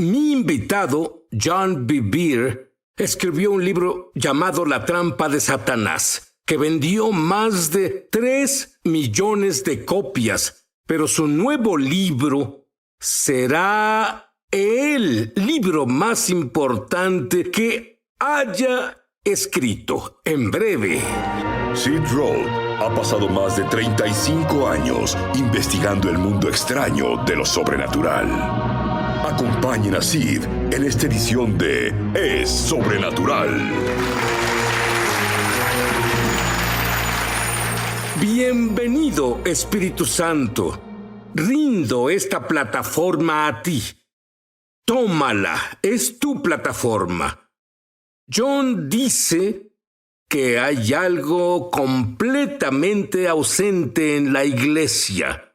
Mi invitado, John Bevere, escribió un libro llamado La trampa de Satanás, que vendió más de 3 millones de copias, pero su nuevo libro será el libro más importante que haya escrito en breve. Sid Roth ha pasado más de 35 años investigando el mundo extraño de lo sobrenatural. Acompañen a Sid en esta edición de Es Sobrenatural. Bienvenido, Espíritu Santo. Rindo esta plataforma a ti. Tómala, es tu plataforma. John dice que hay algo completamente ausente en la iglesia.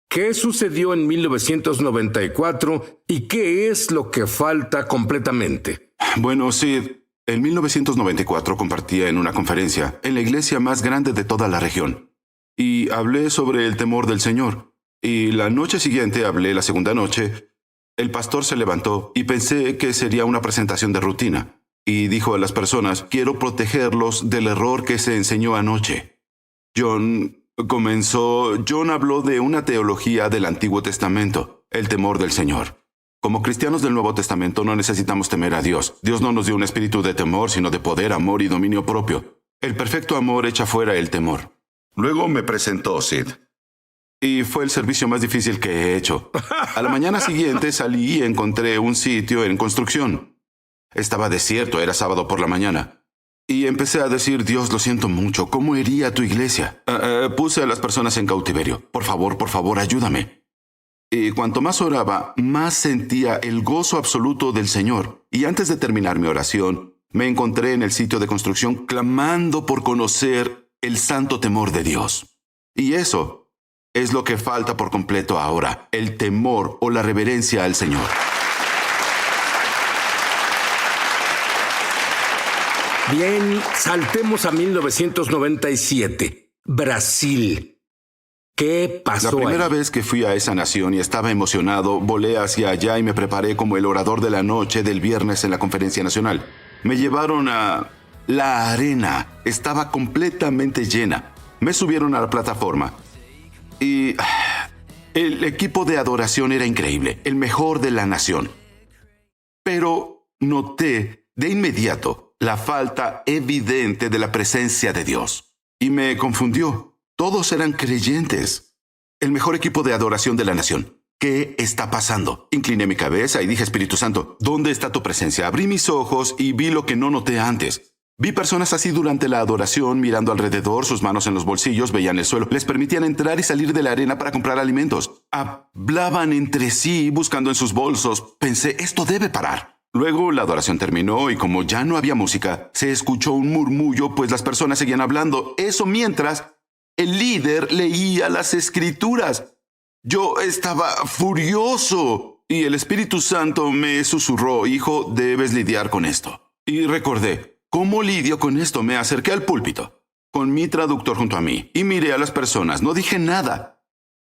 ¿Qué sucedió en 1994 y qué es lo que falta completamente? Bueno, Sid, en 1994 compartía en una conferencia en la iglesia más grande de toda la región. Y hablé sobre el temor del Señor. Y la noche siguiente hablé la segunda noche. El pastor se levantó y pensé que sería una presentación de rutina. Y dijo a las personas, quiero protegerlos del error que se enseñó anoche. John habló de una teología del Antiguo Testamento, el temor del Señor. Como cristianos del Nuevo Testamento no necesitamos temer a Dios. Dios no nos dio un espíritu de temor, sino de poder, amor y dominio propio. El perfecto amor echa fuera el temor. Luego me presentó Sid. Y fue el servicio más difícil que he hecho. A la mañana siguiente salí y encontré un sitio en construcción. Estaba desierto, era sábado por la mañana. Y empecé a decir, Dios, lo siento mucho, ¿cómo iría tu iglesia? Puse a las personas en cautiverio. Por favor, ayúdame. Y cuanto más oraba, más sentía el gozo absoluto del Señor. Y antes de terminar mi oración, me encontré en el sitio de construcción clamando por conocer el santo temor de Dios. Y eso es lo que falta por completo ahora, el temor o la reverencia al Señor. Bien, saltemos a 1997, Brasil. ¿Qué pasó? La primera ahí? vez que fui a esa nación y estaba emocionado, volé hacia allá y me preparé como el orador de la noche del viernes en la conferencia nacional. Me llevaron a la arena. Estaba completamente llena. Me subieron a la plataforma. Y el equipo de adoración era increíble, el mejor de la nación. Pero noté de inmediato la falta evidente de la presencia de Dios. Y me confundió. Todos eran creyentes. El mejor equipo de adoración de la nación. ¿Qué está pasando? Incliné mi cabeza y dije, Espíritu Santo, ¿dónde está tu presencia? Abrí mis ojos y vi lo que no noté antes. Vi personas así durante la adoración, mirando alrededor, sus manos en los bolsillos, veían el suelo. Les permitían entrar y salir de la arena para comprar alimentos. Hablaban entre sí, buscando en sus bolsos. Pensé, esto debe parar. Luego la adoración terminó y como ya no había música, se escuchó un murmullo, pues las personas seguían hablando. Eso mientras el líder leía las escrituras. Yo estaba furioso y el Espíritu Santo me susurró, hijo, debes lidiar con esto. Y recordé, ¿cómo lidio con esto? Me acerqué al púlpito, con mi traductor junto a mí, y miré a las personas. No dije nada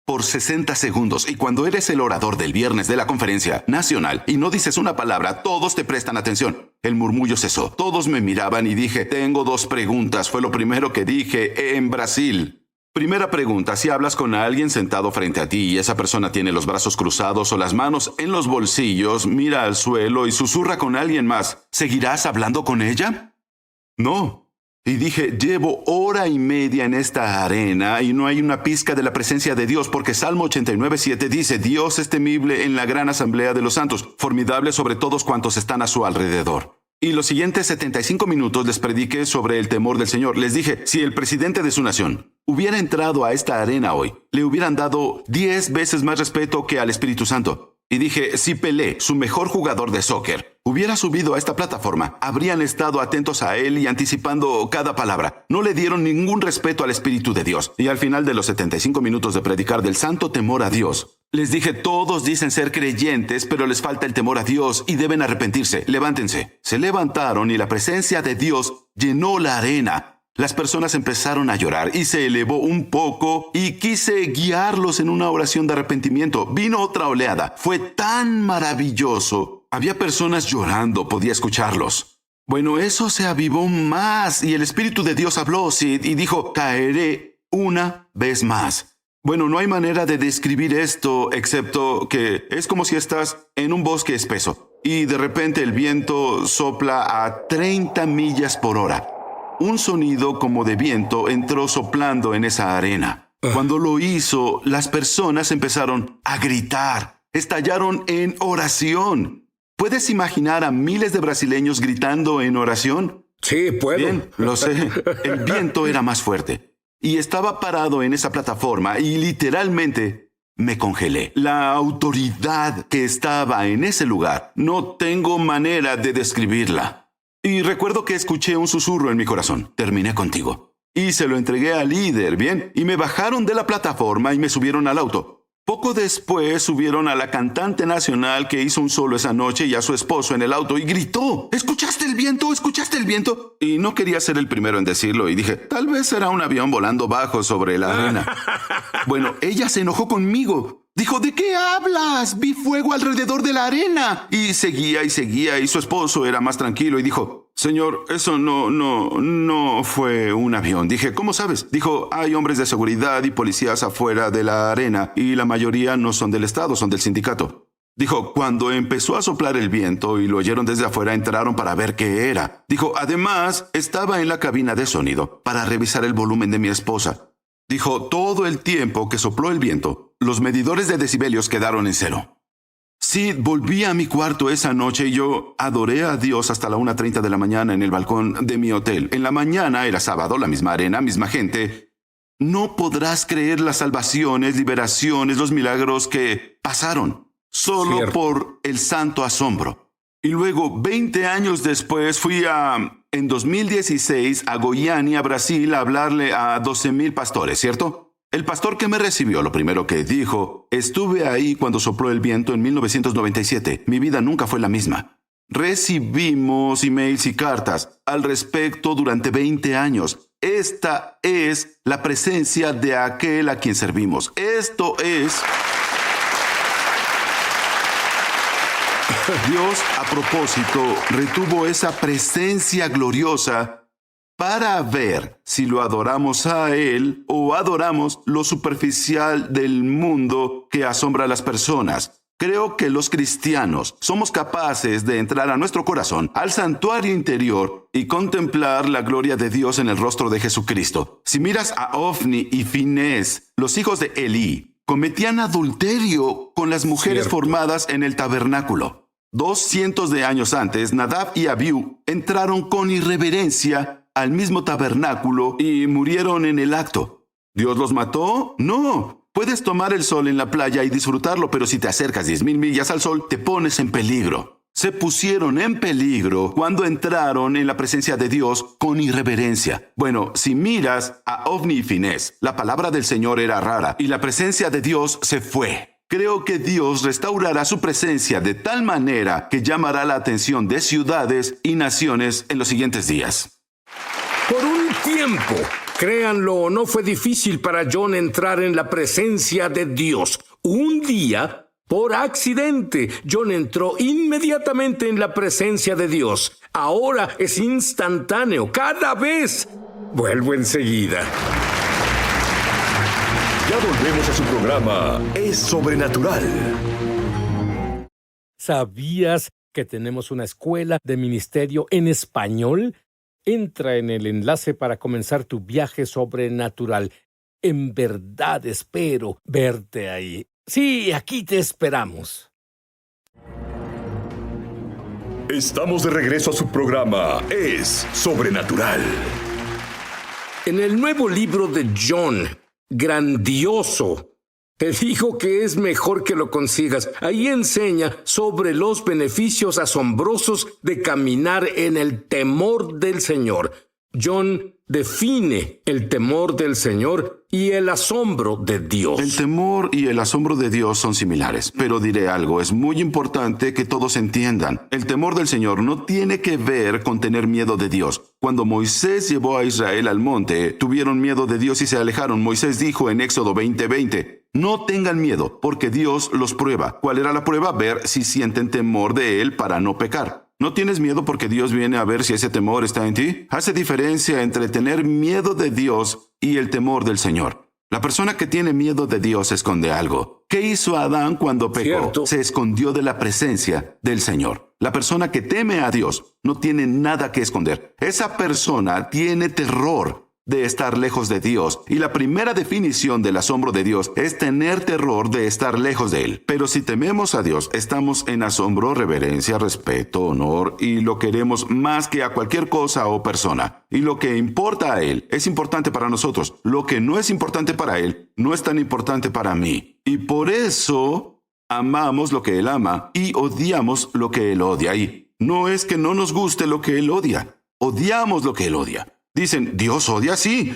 por 60 segundos, y cuando eres el orador del viernes de la conferencia nacional y no dices una palabra, todos te prestan atención. El murmullo cesó. Todos me miraban y dije, tengo 2 preguntas. Fue lo primero que dije en Brasil. Primera pregunta, si hablas con alguien sentado frente a ti y esa persona tiene los brazos cruzados o las manos en los bolsillos, mira al suelo y susurra con alguien más, ¿seguirás hablando con ella? No. Y dije, llevo 1:30 en esta arena y no hay una pizca de la presencia de Dios, porque Salmo 89:7 dice, Dios es temible en la gran asamblea de los santos, formidable sobre todos cuantos están a su alrededor. Y los siguientes 75 minutos les prediqué sobre el temor del Señor. Les dije, si el presidente de su nación hubiera entrado a esta arena hoy, le hubieran dado 10 veces más respeto que al Espíritu Santo. Y dije, si Pelé, su mejor jugador de soccer, hubiera subido a esta plataforma, habrían estado atentos a él y anticipando cada palabra. No le dieron ningún respeto al Espíritu de Dios. Y al final de los 75 minutos de predicar del santo temor a Dios, les dije, todos dicen ser creyentes, pero les falta el temor a Dios y deben arrepentirse. Levántense. Se levantaron y la presencia de Dios llenó la arena. Las personas empezaron a llorar y se elevó un poco y quise guiarlos en una oración de arrepentimiento. Vino otra oleada. Fue tan maravilloso. Había personas llorando, podía escucharlos. Bueno, eso se avivó más y el Espíritu de Dios habló, Sid, y dijo, caeré una vez más. Bueno, no hay manera de describir esto excepto que es como si estás en un bosque espeso y de repente el viento sopla a 30 millas por hora. Un sonido como de viento entró soplando en esa arena. Cuando lo hizo, las personas empezaron a gritar. Estallaron en oración. ¿Puedes imaginar a miles de brasileños gritando en oración? Sí, puedo. Bien, lo sé. El viento era más fuerte. Y estaba parado en esa plataforma y literalmente me congelé. La autoridad que estaba en ese lugar, no tengo manera de describirla. Y recuerdo que escuché un susurro en mi corazón. Terminé contigo. Y se lo entregué al líder, ¿bien? Y me bajaron de la plataforma y me subieron al auto. Poco después subieron a la cantante nacional que hizo un solo esa noche y a su esposo en el auto y gritó, ¿escuchaste el viento? ¿Escuchaste el viento? Y no quería ser el primero en decirlo y dije, tal vez será un avión volando bajo sobre la arena. Bueno, ella se enojó conmigo. Dijo, ¿de qué hablas? Vi fuego alrededor de la arena. Y seguía y su esposo era más tranquilo y dijo, señor, eso no fue un avión. Dije, ¿cómo sabes? Dijo, hay hombres de seguridad y policías afuera de la arena y la mayoría no son del Estado, son del sindicato. Dijo, cuando empezó a soplar el viento y lo oyeron desde afuera, entraron para ver qué era. Dijo, además, estaba en la cabina de sonido para revisar el volumen de mi esposa. Dijo, todo el tiempo que sopló el viento, los medidores de decibelios quedaron en cero. Sí, volví a mi cuarto esa noche y yo adoré a Dios hasta la 1:30 de la mañana en el balcón de mi hotel. En la mañana era sábado, la misma arena, misma gente. No podrás creer las salvaciones, liberaciones, los milagros que pasaron, solo Cierto. por el santo asombro. Y luego, 20 años después, fui en 2016 a Goiânia, Brasil, a hablarle a 12,000 pastores, ¿cierto? El pastor que me recibió, lo primero que dijo, estuve ahí cuando sopló el viento en 1997. Mi vida nunca fue la misma. Recibimos emails y cartas al respecto durante 20 años. Esta es la presencia de aquel a quien servimos. Esto es... Dios, a propósito, retuvo esa presencia gloriosa para ver si lo adoramos a Él o adoramos lo superficial del mundo que asombra a las personas. Creo que los cristianos somos capaces de entrar a nuestro corazón, al santuario interior y contemplar la gloria de Dios en el rostro de Jesucristo. Si miras a Ofni y Finés, los hijos de Elí, cometían adulterio con las mujeres Cierto. formadas en el tabernáculo. 200 de años antes, Nadab y Abiú entraron con irreverencia al mismo tabernáculo y murieron en el acto. ¿Dios los mató? No. Puedes tomar el sol en la playa y disfrutarlo, pero si te acercas 10,000 millas al sol, te pones en peligro. Se pusieron en peligro cuando entraron en la presencia de Dios con irreverencia. Bueno, si miras a Ofni y Finés, la palabra del Señor era rara y la presencia de Dios se fue. Creo que Dios restaurará su presencia de tal manera que llamará la atención de ciudades y naciones en los siguientes días. Por un tiempo, créanlo, no fue difícil para John entrar en la presencia de Dios. Un día, por accidente, John entró inmediatamente en la presencia de Dios. Ahora es instantáneo, cada vez. Vuelvo enseguida. Ya volvemos a su programa Es Sobrenatural. ¿Sabías que tenemos una escuela de ministerio en español? Entra en el enlace para comenzar tu viaje sobrenatural. En verdad espero verte ahí. Sí, aquí te esperamos. Estamos de regreso a su programa Es Sobrenatural. En el nuevo libro de John, grandioso, te digo que es mejor que lo consigas. Ahí enseña sobre los beneficios asombrosos de caminar en el temor del Señor. John define el temor del Señor y el asombro de Dios. El temor y el asombro de Dios son similares, pero diré algo, es muy importante que todos entiendan. El temor del Señor no tiene que ver con tener miedo de Dios. Cuando Moisés llevó a Israel al monte, tuvieron miedo de Dios y se alejaron. Moisés dijo en Éxodo 20:20, no tengan miedo, porque Dios los prueba. ¿Cuál era la prueba? Ver si sienten temor de Él para no pecar. ¿No tienes miedo porque Dios viene a ver si ese temor está en ti? Hace diferencia entre tener miedo de Dios y el temor del Señor. La persona que tiene miedo de Dios esconde algo. ¿Qué hizo Adán cuando pecó? Cierto. Se escondió de la presencia del Señor. La persona que teme a Dios no tiene nada que esconder. Esa persona tiene terror de estar lejos de Dios. Y la primera definición del asombro de Dios es tener terror de estar lejos de Él. Pero si tememos a Dios, estamos en asombro, reverencia, respeto, honor, y lo queremos más que a cualquier cosa o persona. Y lo que importa a Él es importante para nosotros. Lo que no es importante para Él no es tan importante para mí. Y por eso amamos lo que Él ama y odiamos lo que Él odia. Y no es que no nos guste lo que Él odia. Odiamos lo que Él odia. Dicen, ¿Dios odia? Sí.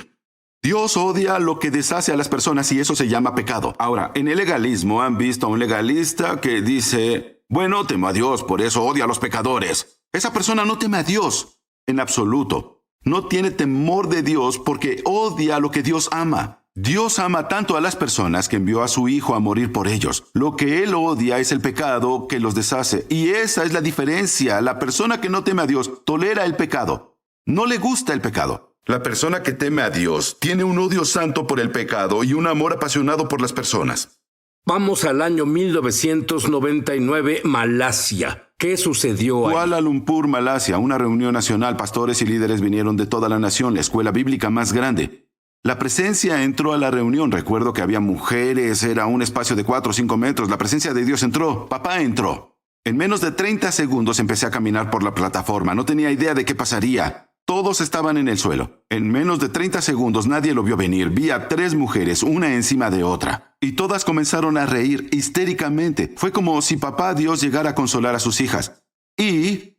Dios odia lo que deshace a las personas y eso se llama pecado. Ahora, en el legalismo han visto a un legalista que dice, bueno, temo a Dios, por eso odia a los pecadores. Esa persona no teme a Dios en absoluto. No tiene temor de Dios porque odia lo que Dios ama. Dios ama tanto a las personas que envió a su Hijo a morir por ellos. Lo que Él odia es el pecado que los deshace. Y esa es la diferencia. La persona que no teme a Dios tolera el pecado. No le gusta el pecado. La persona que teme a Dios tiene un odio santo por el pecado y un amor apasionado por las personas. Vamos al año 1999, Malasia. ¿Qué sucedió ahí? Kuala Lumpur, Malasia, una reunión nacional. Pastores y líderes vinieron de toda la nación, la escuela bíblica más grande. La presencia entró a la reunión. Recuerdo que había mujeres, era un espacio de 4 o 5 metros. La presencia de Dios entró. Papá entró. En menos de 30 segundos empecé a caminar por la plataforma. No tenía idea de qué pasaría. Todos estaban en el suelo. En menos de 30 segundos nadie lo vio venir. Vi a 3 mujeres, una encima de otra. Y todas comenzaron a reír histéricamente. Fue como si papá Dios llegara a consolar a sus hijas. Y,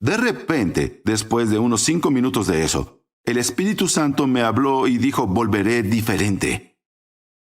de repente, después de unos 5 minutos de eso, el Espíritu Santo me habló y dijo, volveré diferente.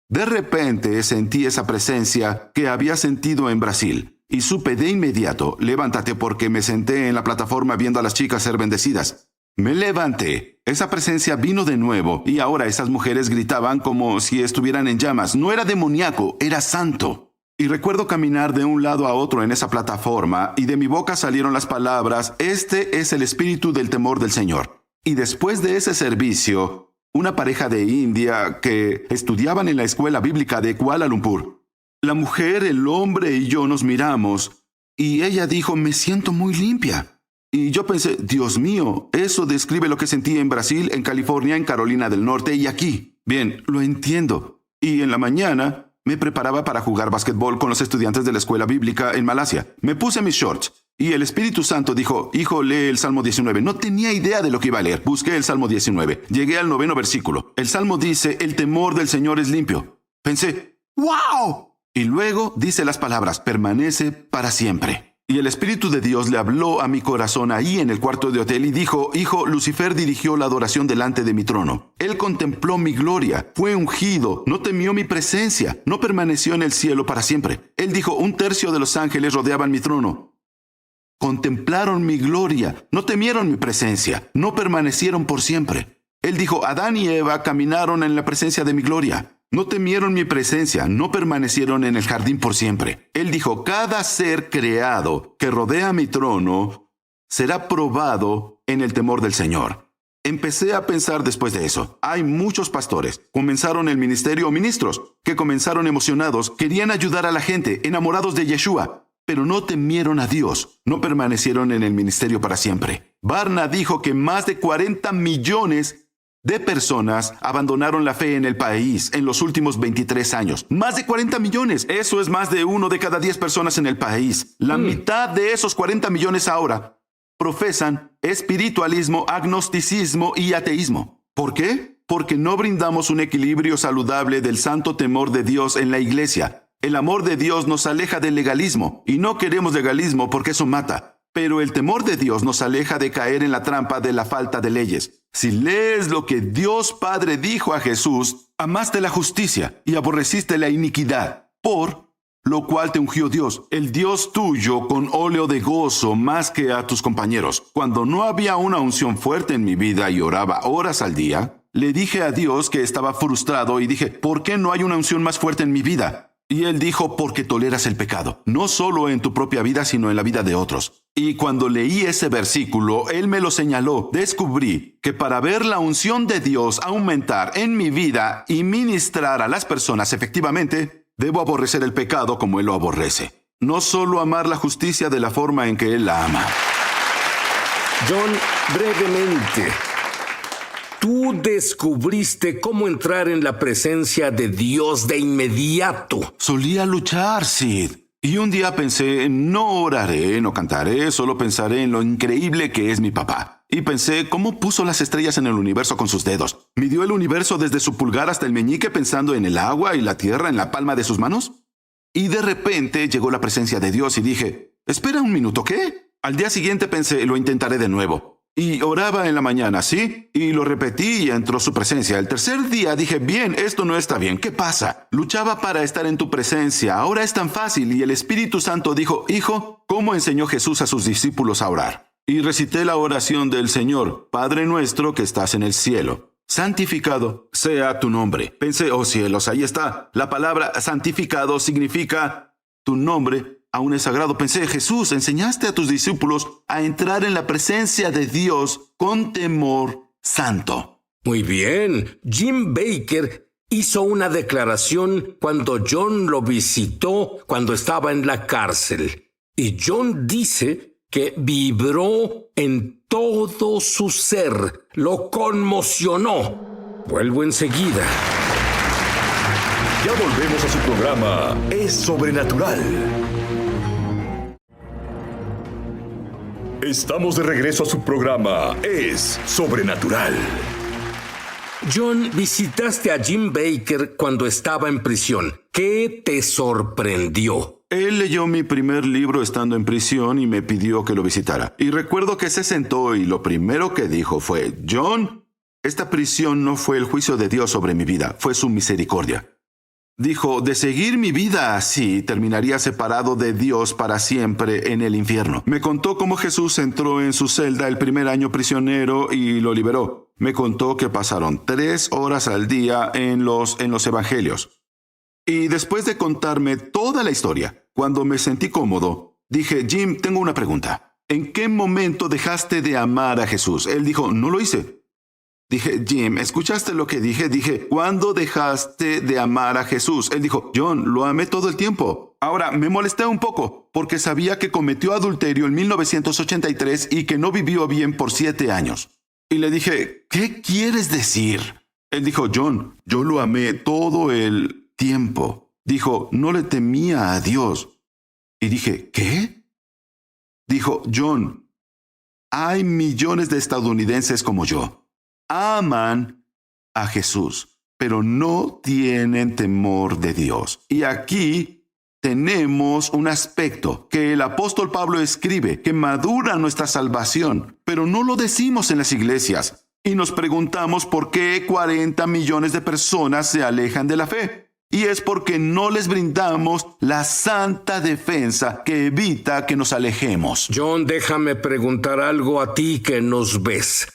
De repente sentí esa presencia que había sentido en Brasil. Y supe de inmediato, levántate porque me senté en la plataforma viendo a las chicas ser bendecidas. Me levanté. Esa presencia vino de nuevo y ahora esas mujeres gritaban como si estuvieran en llamas. No era demoníaco, era santo. Y recuerdo caminar de un lado a otro en esa plataforma y de mi boca salieron las palabras, este es el espíritu del temor del Señor. Y después de ese servicio, una pareja de India que estudiaban en la escuela bíblica de Kuala Lumpur, la mujer, el hombre y yo nos miramos y ella dijo, me siento muy limpia. Y yo pensé, Dios mío, eso describe lo que sentí en Brasil, en California, en Carolina del Norte y aquí. Bien, lo entiendo. Y en la mañana me preparaba para jugar básquetbol con los estudiantes de la escuela bíblica en Malasia. Me puse mis shorts y el Espíritu Santo dijo, hijo, lee el Salmo 19. No tenía idea de lo que iba a leer. Busqué el Salmo 19. Llegué al 9º versículo. El Salmo dice, el temor del Señor es limpio. Pensé, ¡wow! Y luego dice las palabras, permanece para siempre. Y el Espíritu de Dios le habló a mi corazón ahí en el cuarto de hotel y dijo, hijo, Lucifer dirigió la adoración delante de mi trono. Él contempló mi gloria, fue ungido, no temió mi presencia, no permaneció en el cielo para siempre. Él dijo, 1/3 de los ángeles rodeaban mi trono. Contemplaron mi gloria, no temieron mi presencia, no permanecieron por siempre. Él dijo, Adán y Eva caminaron en la presencia de mi gloria. No temieron mi presencia, no permanecieron en el jardín por siempre. Él dijo, cada ser creado que rodea mi trono será probado en el temor del Señor. Empecé a pensar después de eso. Hay muchos pastores, comenzaron el ministerio o ministros, que comenzaron emocionados, querían ayudar a la gente, enamorados de Yeshua, pero no temieron a Dios, no permanecieron en el ministerio para siempre. Barna dijo que más de 40 millones de personas abandonaron la fe en el país en los últimos 23 años. Más de 40 millones. Eso es más de 1 de cada 10 personas en el país. La mitad de esos 40 millones ahora profesan espiritualismo, agnosticismo y ateísmo. ¿Por qué? Porque no brindamos un equilibrio saludable del santo temor de Dios en la iglesia. El amor de Dios nos aleja del legalismo y no queremos legalismo porque eso mata. Pero el temor de Dios nos aleja de caer en la trampa de la falta de leyes. Si lees lo que Dios Padre dijo a Jesús, amaste la justicia y aborreciste la iniquidad, por lo cual te ungió Dios, el Dios tuyo, con óleo de gozo más que a tus compañeros. Cuando no había una unción fuerte en mi vida y oraba horas al día, le dije a Dios que estaba frustrado y dije, ¿por qué no hay una unción más fuerte en mi vida? Y él dijo, porque toleras el pecado, no solo en tu propia vida, sino en la vida de otros. Y cuando leí ese versículo, él me lo señaló. Descubrí que para ver la unción de Dios aumentar en mi vida y ministrar a las personas efectivamente, debo aborrecer el pecado como él lo aborrece. No solo amar la justicia de la forma en que él la ama. John, brevemente, tú descubriste cómo entrar en la presencia de Dios de inmediato. Solía luchar, Sid. Y un día pensé, no oraré, no cantaré, solo pensaré en lo increíble que es mi papá. Y pensé, ¿cómo puso las estrellas en el universo con sus dedos? ¿Midió el universo desde su pulgar hasta el meñique pensando en el agua y la tierra en la palma de sus manos? Y de repente llegó la presencia de Dios y dije, espera un minuto, ¿qué? Al día siguiente pensé, lo intentaré de nuevo. Y oraba en la mañana, ¿sí? Y lo repetí y entró su presencia. El tercer día dije, bien, esto no está bien. ¿Qué pasa? Luchaba para estar en tu presencia. Ahora es tan fácil. Y el Espíritu Santo dijo, hijo, ¿cómo enseñó Jesús a sus discípulos a orar? Y recité la oración del Señor, Padre nuestro que estás en el cielo. Santificado sea tu nombre. Pensé, oh cielos, ahí está. La palabra santificado significa tu nombre aún es sagrado. Pensé, Jesús, enseñaste a tus discípulos a entrar en la presencia de Dios con temor santo. Muy bien. Jim Bakker hizo una declaración cuando John lo visitó cuando estaba en la cárcel. Y John dice que vibró en todo su ser. Lo conmocionó. Vuelvo enseguida. Ya volvemos a su programa Es Sobrenatural. Estamos de regreso a su programa Es Sobrenatural. John, visitaste a Jim Bakker cuando estaba en prisión. ¿Qué te sorprendió? Él leyó mi primer libro estando en prisión y me pidió que lo visitara. Y recuerdo que se sentó y lo primero que dijo fue, John, esta prisión no fue el juicio de Dios sobre mi vida, fue su misericordia. Dijo, de seguir mi vida así, terminaría separado de Dios para siempre en el infierno. Me contó cómo Jesús entró en su celda el primer año prisionero y lo liberó. Me contó que pasaron 3 horas al día en los evangelios. Y después de contarme toda la historia, cuando me sentí cómodo, dije, Jim, tengo una pregunta. ¿En qué momento dejaste de amar a Jesús? Él dijo, no lo hice. Dije, Jim, ¿escuchaste lo que dije? Dije, ¿cuándo dejaste de amar a Jesús? Él dijo, John, lo amé todo el tiempo. Ahora, me molesté un poco, porque sabía que cometió adulterio en 1983 y que no vivió bien por 7 años. Y le dije, ¿qué quieres decir? Él dijo, John, yo lo amé todo el tiempo. Dijo, no le temía a Dios. Y dije, ¿qué? Dijo, John, hay millones de estadounidenses como yo. Aman a Jesús, pero no tienen temor de Dios. Y aquí tenemos un aspecto que el apóstol Pablo escribe, que madura nuestra salvación, pero no lo decimos en las iglesias. Y nos preguntamos por qué 40 millones de personas se alejan de la fe. Y es porque no les brindamos la santa defensa que evita que nos alejemos. John, déjame preguntar algo a ti que nos ves.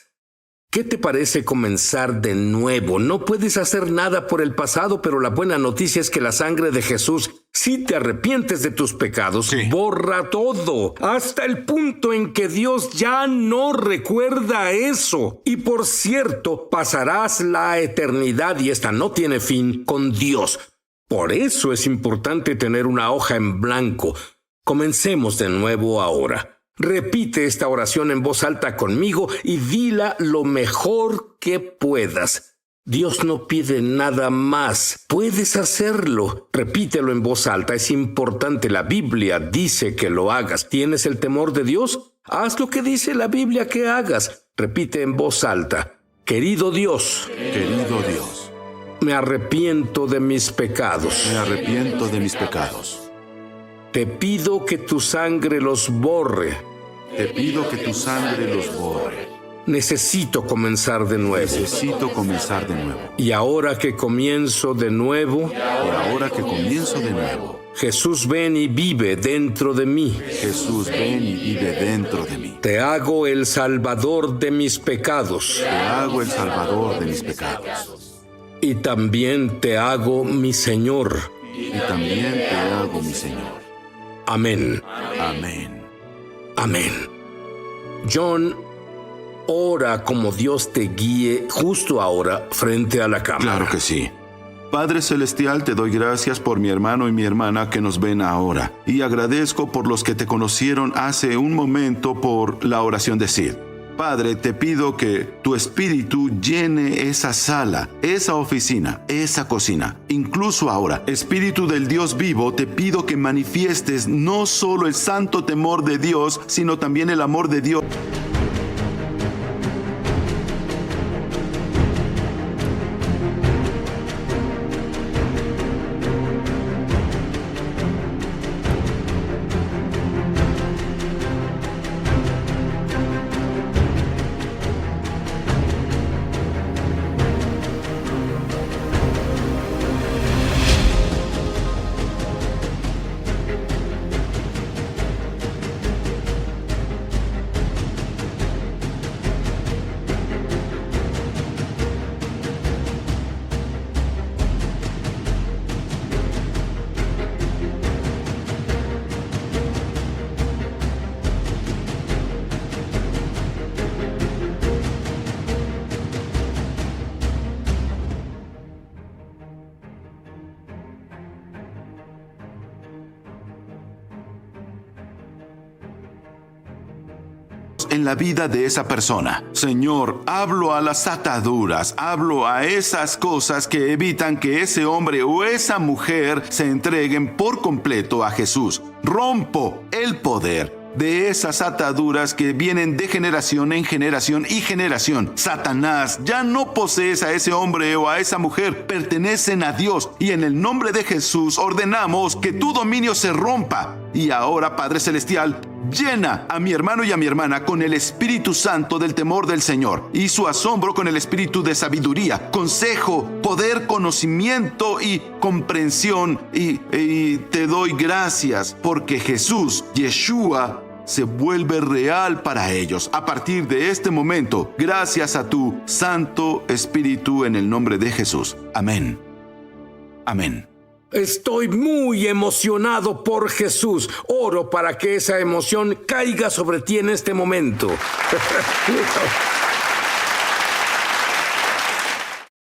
¿Qué te parece comenzar de nuevo? No puedes hacer nada por el pasado, pero la buena noticia es que la sangre de Jesús, si te arrepientes de tus pecados, borra todo, hasta el punto en que Dios ya no recuerda eso. Y por cierto, pasarás la eternidad, y esta no tiene fin, con Dios. Por eso es importante tener una hoja en blanco. Comencemos de nuevo ahora. Repite esta oración en voz alta conmigo y dila lo mejor que puedas. Dios no pide nada más. Puedes hacerlo. Repítelo en voz alta. Es importante. La Biblia dice que lo hagas. ¿Tienes el temor de Dios? Haz lo que dice la Biblia que hagas. Repite en voz alta. Querido Dios. Querido Dios. Me arrepiento de mis pecados. Me arrepiento de mis pecados. Te pido que tu sangre los borre. Te pido que tu sangre los borre. Necesito comenzar de nuevo. Necesito comenzar de nuevo. Y ahora que comienzo de nuevo, Jesús, ven y vive dentro de mí. Jesús, ven y vive dentro de mí. Te hago el Salvador de mis pecados. Te hago el Salvador de mis pecados. Y también te hago mi Señor. Y también te hago mi Señor. Amén. Amén. Amén. John, ora como Dios te guíe justo ahora frente a la cámara. Claro que sí. Padre Celestial, te doy gracias por mi hermano y mi hermana que nos ven ahora. Y agradezco por los que te conocieron hace un momento por la oración de Sid. Padre, te pido que tu espíritu llene esa sala, esa oficina, esa cocina. Incluso ahora, Espíritu del Dios vivo, te pido que manifiestes no solo el santo temor de Dios, sino también el amor de Dios. En la vida de esa persona. Señor, hablo a las ataduras, hablo a esas cosas que evitan que ese hombre o esa mujer se entreguen por completo a Jesús. Rompo el poder de esas ataduras que vienen de generación en generación y generación. Satanás, ya no posees a ese hombre o a esa mujer, pertenecen a Dios, y en el nombre de Jesús ordenamos que tu dominio se rompa. Y ahora, Padre Celestial, llena a mi hermano y a mi hermana con el Espíritu Santo del temor del Señor y su asombro con el espíritu de sabiduría, consejo, poder, conocimiento y comprensión. Y te doy gracias porque Jesús, Yeshua, se vuelve real para ellos a partir de este momento, gracias a tu Santo Espíritu, en el nombre de Jesús. Amén. Amén. Estoy muy emocionado por Jesús. Oro para que esa emoción caiga sobre ti en este momento.